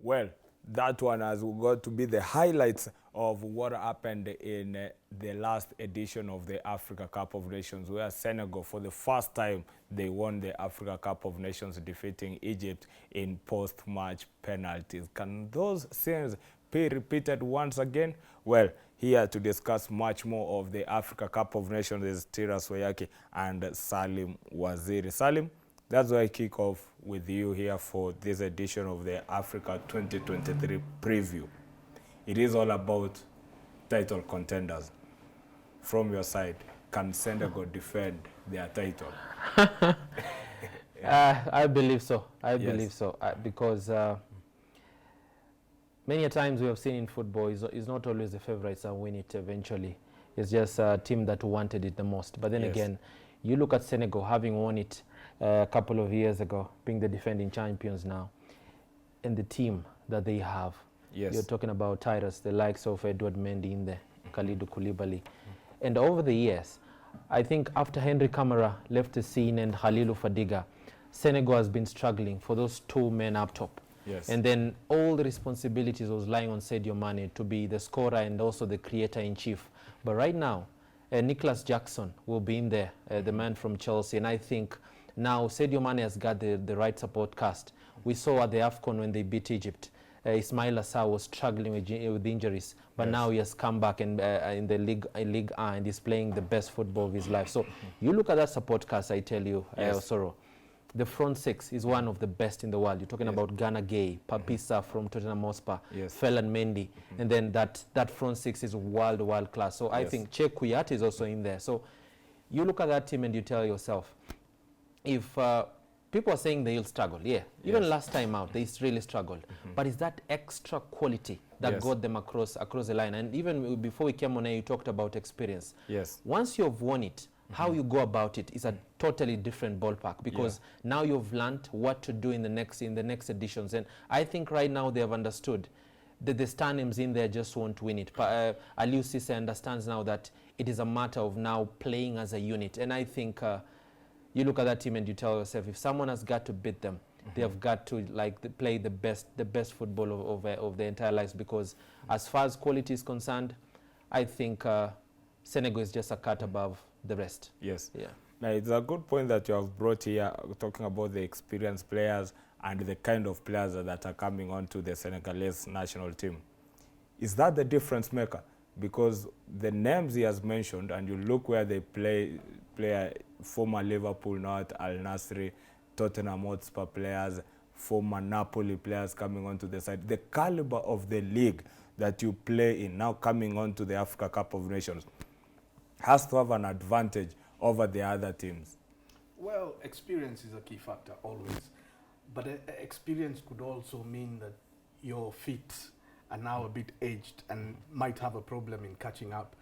Well, that one has got to be the highlights of what happened in the last edition of the Africa Cup of Nations, where Senegal, for the first time, they won the Africa Cup of Nations, defeating Egypt in post-match penalties. Can those scenes be repeated once again? Well, here to discuss much more of the Africa Cup of Nations is Tiras, Waiyaki and Salim Waziri. Salim, that's why I kick off with you here for this edition of the Africa 2023 preview. It is all about title contenders. From your side, can Senegal defend their title? I believe so. I believe so. Because many times we have seen in football, it's not always the favorites that win it eventually. It's just a team that wanted it the most. But then again, you look at Senegal having won it a couple of years ago, being the defending champions now, and the team that they have. You're talking about Tiras, the likes of Edouard Mendy in there, Kalidou Koulibaly. And over the years, I think after Henry Camara left the scene and Khalilou Fadiga, Senegal has been struggling for those two men up top. And then all the responsibilities was lying on Sadio Mane to be the scorer and also the creator-in-chief. But right now, Nicholas Jackson will be in there, the man from Chelsea. And I think now Sadio Mane has got the right support cast. We saw at the AFCON when they beat Egypt, Ismail Assar was struggling with injuries, but now he has come back and in the Ligue 1 and he's playing the best football of his life. So you look at that support cast, I tell you, Osoro. The front six is one of the best in the world. You're talking about Gana Gueye, Papissa from Tottenham Hotspur, Felan Mendy, and then that front six is world class. So I think Che Kouyaté is also in there. So you look at that team and you tell yourself, if people are saying they'll struggle, even last time out they really struggled, but it's that extra quality that got them across the line. And even before we came on air, you talked about experience. Once you've won it, how you go about it is a totally different ballpark, because now you've learned what to do in the next editions. And I think right now they have understood that the star names in there just won't win it. Aliou Cisse understands now that it is a matter of now playing as a unit. And I think you look at that team and you tell yourself, if someone has got to beat them, they have got to play the best football of their entire lives, because as far as quality is concerned, I think Senegal is just a cut above the rest. Now, it's a good point that you have brought here, talking about the experienced players and the kind of players that are coming onto the Senegalese national team. Is that the difference maker? Because the names he has mentioned, and you look where they play former Liverpool, not Al Nassr, Tottenham Hotspur players, former Napoli players coming onto the side. The caliber of the league that you play in, now coming onto the Africa Cup of Nations, has to have an advantage over the other teams. Well, experience is a key factor always, but experience could also mean that your feet are now a bit aged and might have a problem in catching up.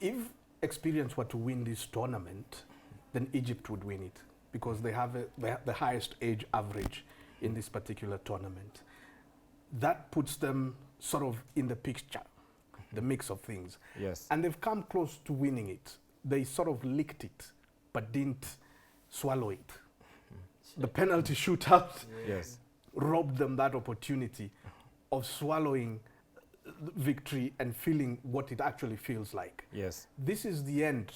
If experience were to win this tournament, then Egypt would win it, because they have the highest age average in this particular tournament. That puts them sort of in the picture, the mix of things. And they've come close to winning it. They sort of licked it, but didn't swallow it. The penalty shootout robbed them that opportunity of swallowing victory and feeling what it actually feels like. This is the end,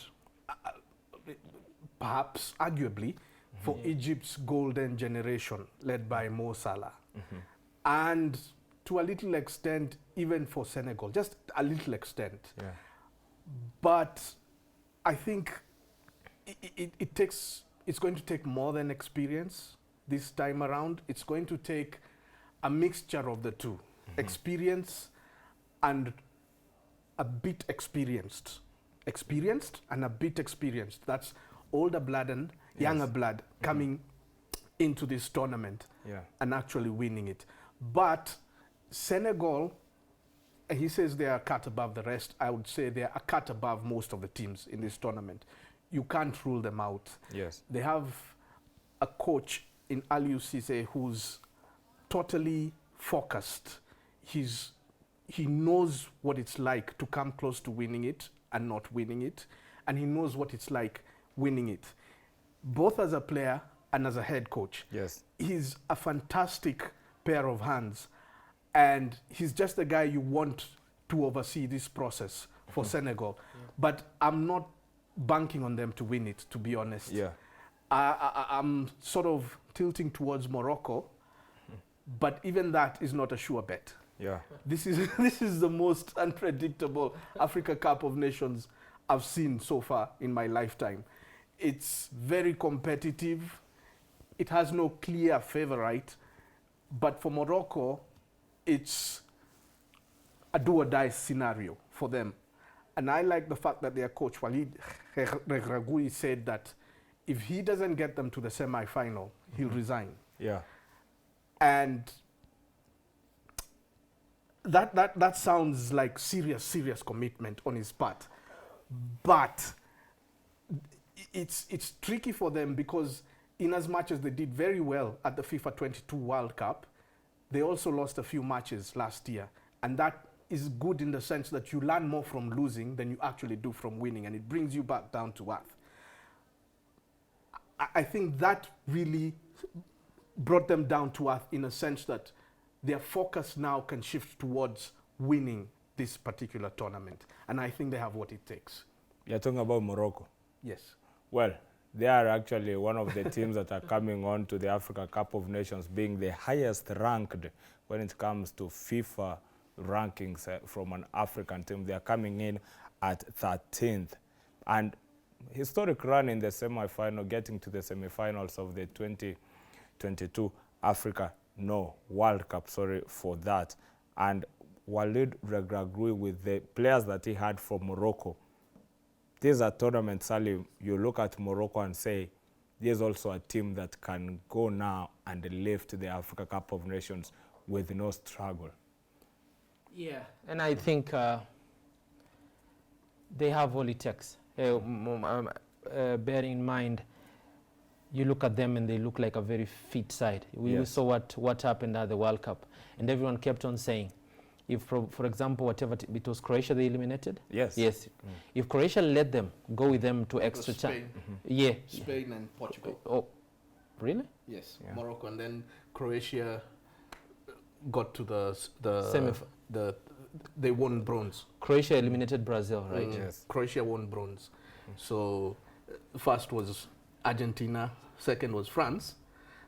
perhaps arguably, for Egypt's golden generation led by Mo Salah. And to a little extent, even for Senegal, just a little extent. But I think it's going to take more than experience this time around. It's going to take a mixture of the two, experience and a bit experienced. Experienced and a bit experienced. That's older blood and younger blood coming into this tournament and actually winning it. But Senegal, he says they are a cut above the rest. I would say they are a cut above most of the teams in this tournament. You can't rule them out. They have a coach in Aliou Cisse who's totally focused. He knows what it's like to come close to winning it and not winning it, and he knows what it's like winning it, both as a player and as a head coach. He's a fantastic pair of hands And he's just the guy you want to oversee this process for Senegal. But I'm not banking on them to win it, to be honest. Yeah. I'm sort of tilting towards Morocco, but even that is not a sure bet. Yeah. This is the most unpredictable Africa Cup of Nations I've seen so far in my lifetime. It's very competitive. It has no clear favorite, but for Morocco, it's a do-or-die scenario for them. And I like the fact that their coach, Walid Regragui, said that if he doesn't get them to the semi-final, he'll resign. Yeah. And that sounds like serious commitment on his part. But it's tricky for them because in as much as they did very well at the FIFA 22 World Cup, they also lost a few matches last year. And that is good in the sense that you learn more from losing than you actually do from winning, and it brings you back down to earth. I think that really brought them down to earth in a sense that their focus now can shift towards winning this particular tournament. And I think they have what it takes. You're talking about Morocco. Yes. Well, they are actually one of the teams that are coming on to the Africa Cup of Nations, being the highest ranked when it comes to FIFA rankings from an African team. They are coming in at 13th. And historic run in the semi-final, getting to the semi-finals of the 2022 World Cup, sorry for that. And Walid Regragui, with the players that he had for Morocco, this is a tournament, Salim, you look at Morocco and say, there's also a team that can go now and lift the Africa Cup of Nations with no struggle. Yeah, and I think they have all it takes. Bearing in mind, you look at them and they look like a very fit side. We saw what happened at the World Cup, and everyone kept on saying, if, for example, whatever it was Croatia they eliminated? Yes. Yes. If Croatia let them go with them to extra time. Yeah. Spain and Portugal. Oh, really? Yes. Yeah. Morocco, and then Croatia got to they won bronze. Croatia eliminated Brazil, right? Yes. Croatia won bronze. So first was Argentina, second was France,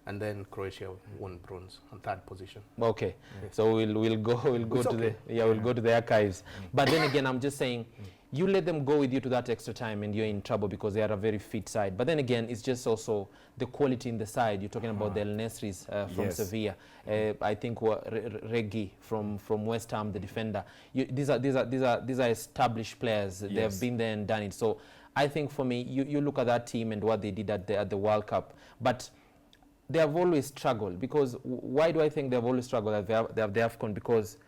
and then Croatia won bronze on third position. Okay, so we'll go to the archives. But then again, I'm just saying, you let them go with you to that extra time, and you're in trouble because they are a very fit side. But then again, it's just also the quality in the side. You're talking about the El Nesris from Sevilla. I think Regi from West Ham, the defender. These are established players. They have been there and done it. So I think for me, you look at that team and what they did at the World Cup, but they have always struggled. Because why do I think they have always struggled? They have the AFCON because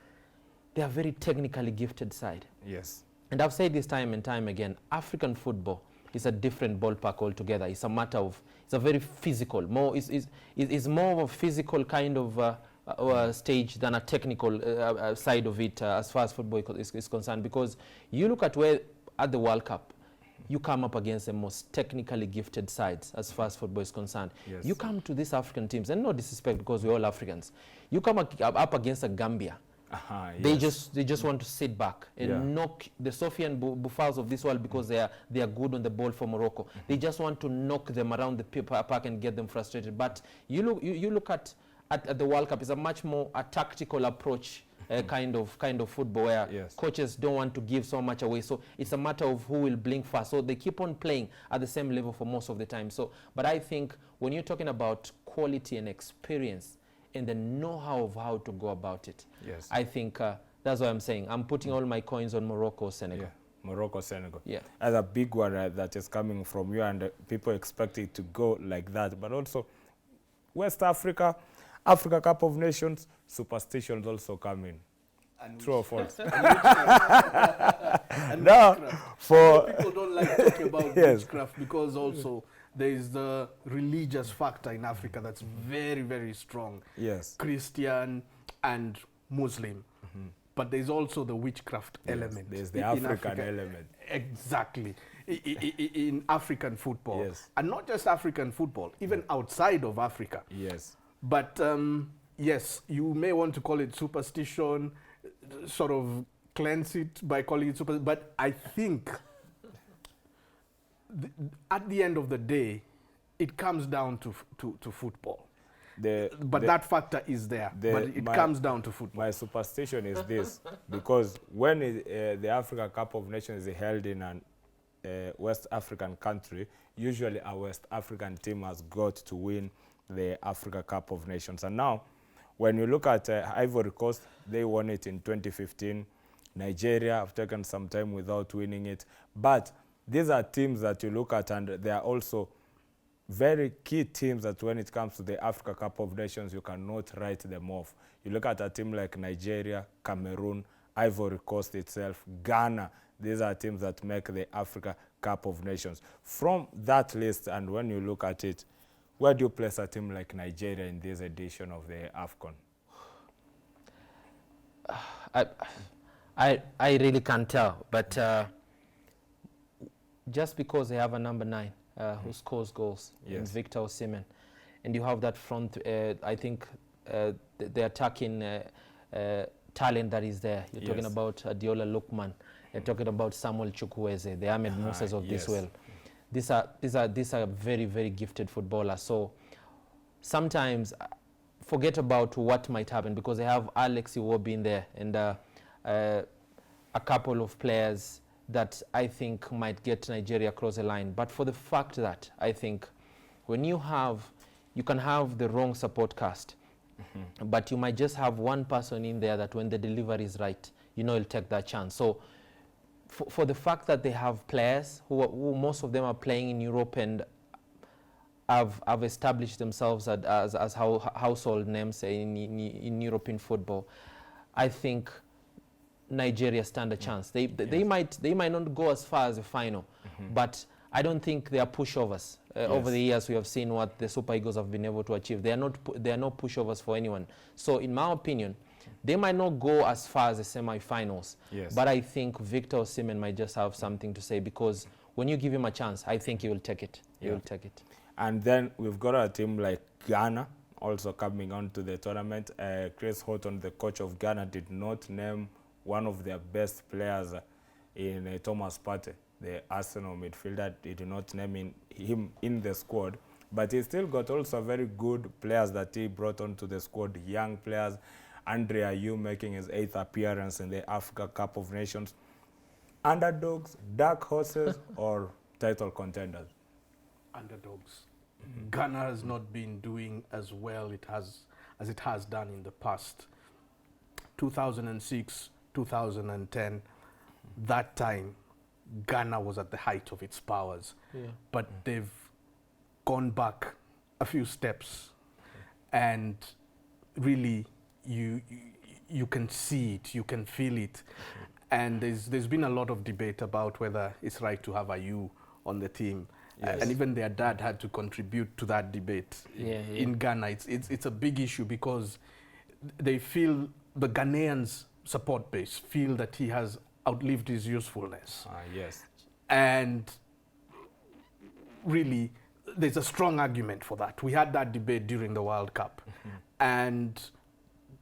they are very technically gifted side. Yes. And I've said this time and time again, African football is a different ballpark altogether. It's a matter of, it's a very physical, it's more of a physical kind of stage than a technical side of it as far as football is concerned. Because you look at the World Cup, you come up against the most technically gifted sides as far as football is concerned. Yes. You come to these African teams, and no disrespect because we're all Africans, you come up against a Gambia. They just want to sit back and knock the Sofian Boufals of this world because they are good on the ball for Morocco. They just want to knock them around the park and get them frustrated. But you look at the World Cup, it's a much more a tactical approach kind of football where coaches don't want to give so much away. So it's a matter of who will blink first. So they keep on playing at the same level for most of the time. So, but I think when you're talking about quality and experience, and the know-how of how to go about it. Yes. I think that's what I'm saying. I'm putting all my coins on Morocco, Senegal. Yeah. Morocco, Senegal. Yeah. As a big one that is coming from you, and people expect it to go like that. But also, West Africa, Africa Cup of Nations, superstitions also come in. And true or false? No, for people don't like talking about witchcraft because also there is the religious factor in Africa that's very, very strong. Yes. Christian and Muslim. But there's also the witchcraft element. There's the African element. Exactly. In African football. Yes. And not just African football, even outside of Africa. Yes. But yes, you may want to call it superstition, sort of cleanse it by calling it super, but I think at the end of the day, it comes down to football. But that factor is there, but it comes down to football. My superstition is this, because when the Africa Cup of Nations is held in an West African country, usually a West African team has got to win the Africa Cup of Nations. And now, when you look at Ivory Coast, they won it in 2015. Nigeria have taken some time without winning it. But these are teams that you look at, and they are also very key teams that when it comes to the Africa Cup of Nations, you cannot write them off. You look at a team like Nigeria, Cameroon, Ivory Coast itself, Ghana. These are teams that make the Africa Cup of Nations. From that list, and when you look at it, where do you place a team like Nigeria in this edition of the AFCON? I really can't tell, but just because they have a number 9 who scores goals, in Victor Osimhen, and you have that front, I think the attacking talent that is there. You're talking about Adeola Lookman. You're talking about Samuel Chukwueze, the Ahmed Moses of this world. These are very, very gifted footballers. So sometimes forget about what might happen, because they have Alex Iwobi in there and a couple of players that I think might get Nigeria across the line. But for the fact that I think when you can have the wrong support cast, but you might just have one person in there that when the delivery is right, you'll take that chance. So for the fact that they have players who most of them are playing in Europe and have established themselves as household names in European football, I think Nigeria stand a chance. They might not go as far as the final, but I don't think they are pushovers. Over the years, we have seen what the Super Eagles have been able to achieve. They are not pushovers for anyone. So, in my opinion, they might not go as far as the semi-finals, but I think Victor Osimhen might just have something to say, because when you give him a chance, I think he will take it. He will take it. And then we've got a team like Ghana also coming on to the tournament. Chris Houghton, the coach of Ghana, did not name one of their best players in Thomas Partey, the Arsenal midfielder. He did not name him in the squad, but he still got also very good players that he brought onto the squad, young players. Andre Ayew making his 8th appearance in the Africa Cup of Nations. Underdogs, dark horses, or title contenders? Underdogs. Ghana has not been doing as well as it has done in the past. 2006, 2010, that time, Ghana was at the height of its powers. But they've gone back a few steps, and really, you can see it, you can feel it, and there's been a lot of debate about whether it's right to have Ayew on the team, and even their dad had to contribute to that debate. In Ghana. It's a big issue, because they feel, the Ghanaians support base feel that he has outlived his usefulness. And really, there's a strong argument for that. We had that debate during the World Cup, and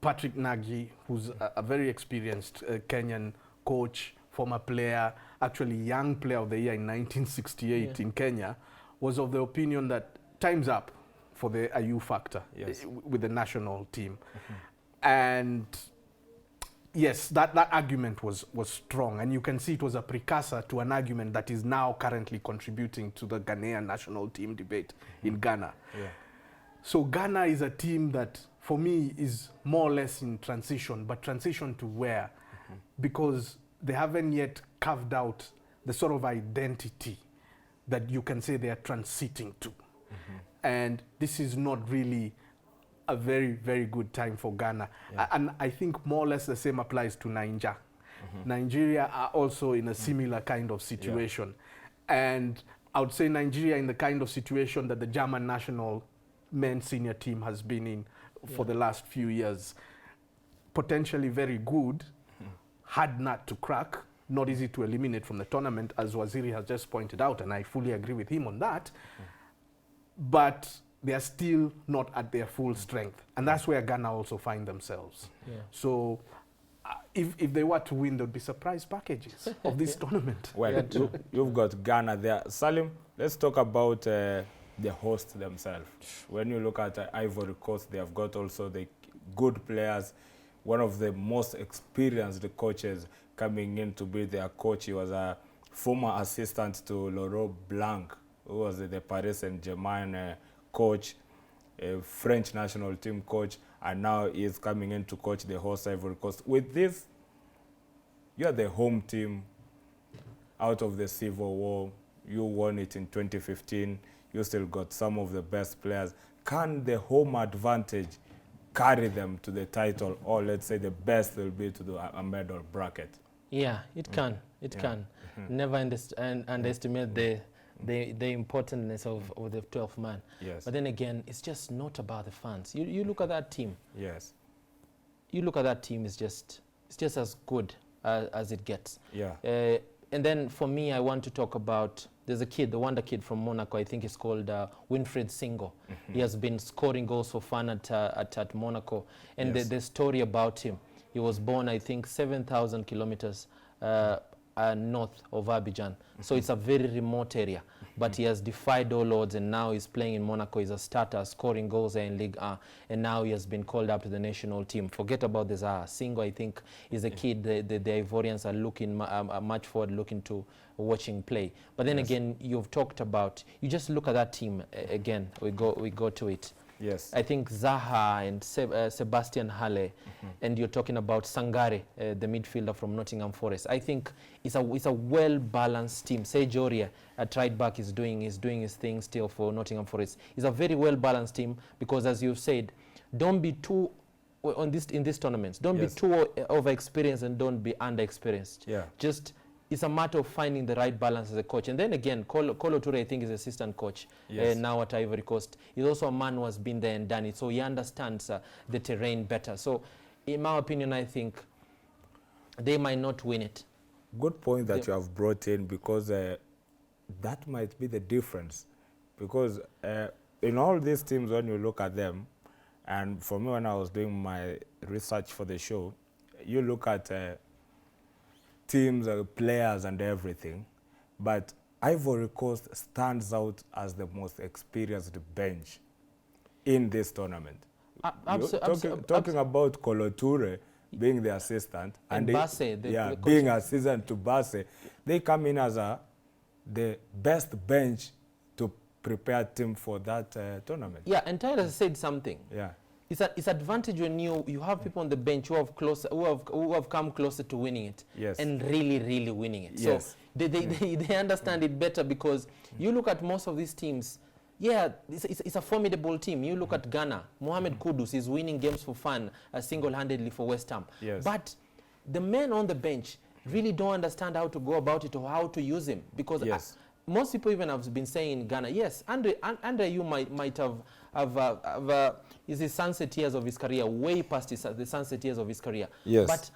Patrick Nagy, who's a very experienced Kenyan coach, former player, actually young player of the year in 1968 in Kenya, was of the opinion that time's up for the Ayew factor with the national team. And yes, that argument was strong, and you can see it was a precursor to an argument that is now currently contributing to the Ghanaian national team debate in Ghana. So Ghana is a team that, for me, is more or less in transition, but transition to where? Because they haven't yet carved out the sort of identity that you can say they are transiting to. And this is not really a very, very good time for Ghana. And I think more or less the same applies to Nigeria. Nigeria are also in a similar kind of situation. And I would say Nigeria in the kind of situation that the German national men's senior team has been in for the last few years. Potentially very good, hard nut to crack, not easy to eliminate from the tournament, as Waziri has just pointed out, and I fully agree with him on that. But they are still not at their full strength. And that's where Ghana also find themselves. Yeah. So if they were to win, there would be surprise packages of this tournament. Well, you've got Ghana there. Salim, let's talk about the hosts themselves. When you look at Ivory Coast, they have got also the good players. One of the most experienced coaches coming in to be their coach. He was a former assistant to Laurent Blanc, who was the Paris Saint-Germain coach, a French national team coach, and now he is coming in to coach the host Ivory Coast. With this, you are the home team out of the Civil War. You won it in 2015. You still got some of the best players. Can the home advantage carry them to the title, or let's say the best will be to a medal bracket? Yeah, it can. It can. Never underestimate the importance of the 12th man. Yes. But then again, it's just not about the fans. You look at that team. Yes. You look at that team, it's just as good as it gets. Yeah. And then for me, I want to talk about, there's a kid, the wonder kid from Monaco, I think it's called Winfred Singo. He has been scoring goals for fun at Monaco. And Yes. the story about him, he was born, I think, 7,000 kilometers north of Abidjan. So it's a very remote area. But he has defied all odds, and now he's playing in Monaco. He's a starter, scoring goals there in Ligue 1. And now he has been called up to the national team. Forget about this. Singo, I think, is a kid the Ivorians are looking much forward, looking to watching play. But then again, you've talked about, you just look at that team again. We go to it. Yes. I think Zaha and Sebastian Halle, and you're talking about Sangare, the midfielder from Nottingham Forest. I think it's a well-balanced team. Serge Aurier at right back is doing his thing still for Nottingham Forest. It's a very well-balanced team because, as you've said, don't be too in this tournament. Don't be too over-experienced and don't be under-experienced. Yeah. Just it's a matter of finding the right balance as a coach. And then again, Kolo Toure, I think, is assistant coach now at Ivory Coast. He's also a man who has been there and done it, so he understands the terrain better. So, in my opinion, I think they might not win it. Good point that you have brought in, because that might be the difference. Because in all these teams, when you look at them, and for me, when I was doing my research for the show, you look at teams, players and everything, but Ivory Coast stands out as the most experienced bench in this tournament. Talking about Kolo Toure being the assistant and Basse, being assistant to Basse, they come in as the best bench to prepare team for that tournament. Yeah, and Tiras said something. Yeah. It's advantage when you have people on the bench who have come closer to winning it, and really winning it. Yes. So they understand it better, because you look at most of these teams. Yeah, it's a formidable team. You look at Ghana. Mohamed Kudus is winning games for fun, single-handedly for West Ham. Yes. But the men on the bench really don't understand how to go about it or how to use him, because most people even have been saying in Ghana, yes, Andre you might have is the sunset years of his career, way past the sunset years of his career. Yes. But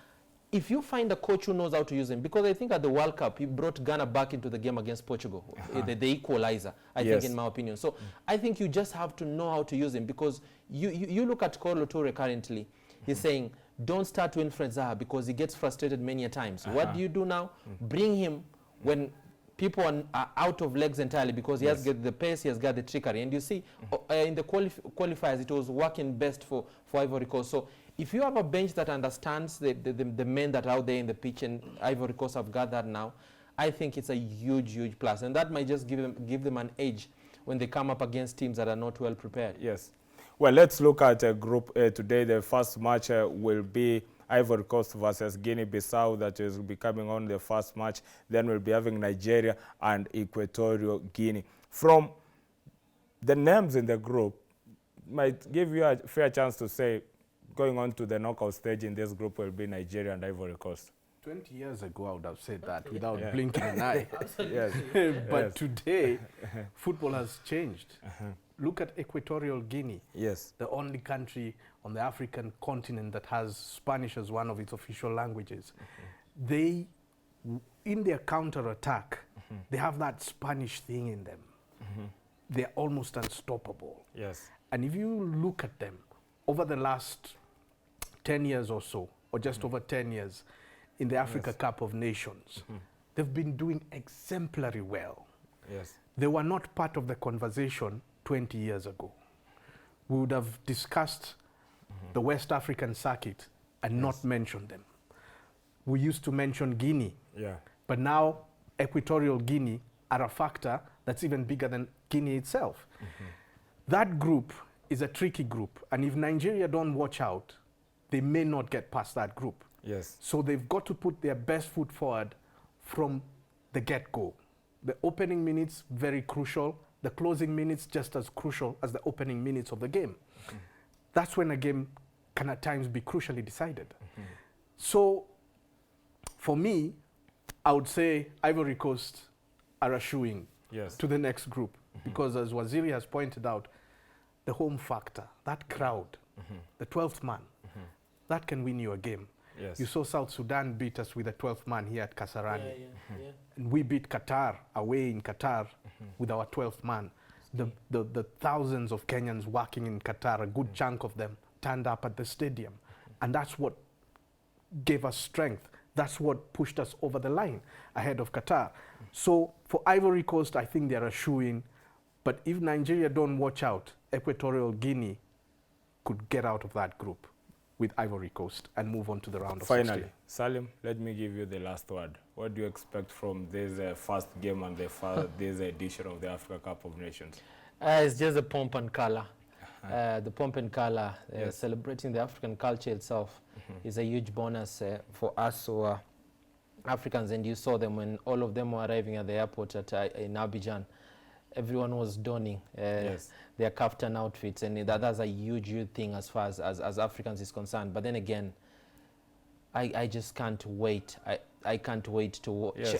if you find a coach who knows how to use him, because I think at the World Cup, he brought Ghana back into the game against Portugal, the equalizer, I think, in my opinion. So I think you just have to know how to use him, because you look at Kolo Toure currently, he's saying, don't start Winfred Zaha because he gets frustrated many a times. What do you do now? Bring him when people are out of legs entirely, because he has got the pace, he has got the trickery. And you see, in the qualifiers, it was working best for Ivory Coast. So if you have a bench that understands the men that are out there in the pitch, and Ivory Coast have got that now, I think it's a huge plus. And that might just give them an edge when they come up against teams that are not well prepared. Yes. Well, let's look at Group A today. The first match will be Ivory Coast versus Guinea-Bissau. That is be coming on the first match. Then we'll be having Nigeria and Equatorial Guinea. From the names in the group, might give you a fair chance to say going on to the knockout stage in this group will be Nigeria and Ivory Coast. 20 years ago, I would have said that without blinking an eye. Yes. But today, football has changed. Look at Equatorial Guinea. Yes. The only country on the African continent that has Spanish as one of its official languages. They, in their counter-attack, they have that Spanish thing in them. they're almost unstoppable. Yes. And if you look at them over the last 10 years or so, or just over 10 years in the Africa Cup of Nations, they've been doing exemplary well. Yes. They were not part of the conversation 20 years ago. We would have discussed the West African circuit and not mentioned them. We used to mention Guinea, but now Equatorial Guinea are a factor that's even bigger than Guinea itself. That group is a tricky group, and if Nigeria don't watch out, they may not get past that group. Yes. So they've got to put their best foot forward from the get-go. The opening minutes, very crucial. The closing minutes, just as crucial as the opening minutes of the game. That's when a game can at times be crucially decided. So for me, I would say Ivory Coast are a shoo-in to the next group. Because as Waziri has pointed out, the home factor, that crowd, the 12th man, that can win you a game. Yes. You saw South Sudan beat us with a 12th man here at Kasarani. And we beat Qatar away in Qatar with our 12th man. The thousands of Kenyans working in Qatar, a good chunk of them turned up at the stadium. And that's what gave us strength. That's what pushed us over the line ahead of Qatar. So for Ivory Coast, I think they're a shoo-in. But if Nigeria don't watch out, Equatorial Guinea could get out of that group with Ivory Coast and move on to the round of 16. Finally, Salim, let me give you the last word. What do you expect from this first game and this edition of the Africa Cup of Nations? It's just the pomp and color. The pomp and color, celebrating the African culture itself is a huge bonus for us who are Africans. And you saw them when all of them were arriving at the airport in Abidjan. Everyone was donning their kaftan outfits, and that's a huge thing as far as Africans is concerned. But then again, I just can't wait. I can't wait to watch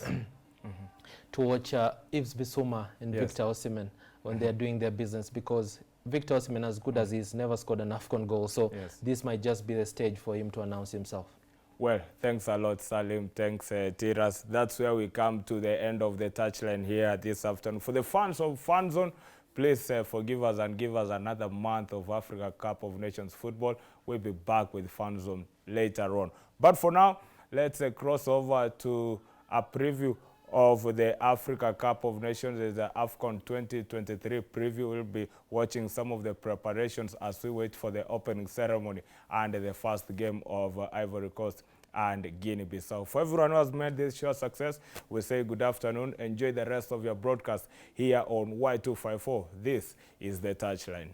to watch Yves Bissouma and Victor Osimhen when they're doing their business, because Victor Osimhen, as good as he is, never scored an AFCON goal. So this might just be the stage for him to announce himself. Well, thanks a lot, Salim. Thanks, Tiras. That's where we come to the end of the touchline here this afternoon. For the fans of Fan Zone, please forgive us and give us another month of Africa Cup of Nations football. We'll be back with Fan Zone later on. But for now, let's cross over to a preview of the Africa Cup of Nations. Is the AFCON 2023 preview. We'll be watching some of the preparations as we wait for the opening ceremony and the first game of Ivory Coast and Guinea-Bissau. For everyone who has made this show a success, we say good afternoon. Enjoy the rest of your broadcast here on Y254. This is the Touchline.